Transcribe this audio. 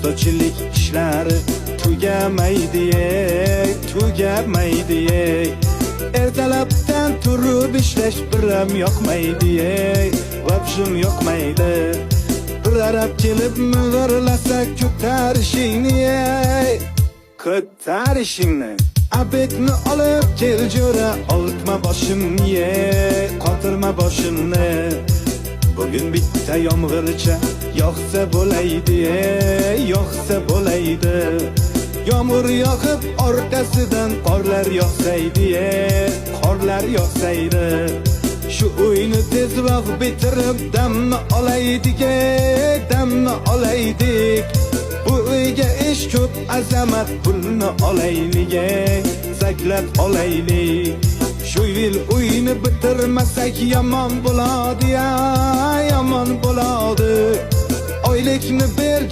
Ustachilik ishlari tugamaydi. Ertalabdan turib ishlash biram yoqmaydi. Vabshim yoqmaydi. Bir arab kelib mug'irlasa ko'tarishingni. Abetni olib kel jo'ra, oltma boshimni, qotirma boshimni. Bugün bitta yomg'ircha yoqsa bo'laydi. Yomg'ir yoqib orqasidan qorlar yoqsaydi. Shu uyni tezroq bitirib damni olaydik. Bu uyga ish ko'p, azamat pulni olaylik, zaklab olaylik. Shu yil uyni bitirmasak yomon bo'ladi. Oylikni bergan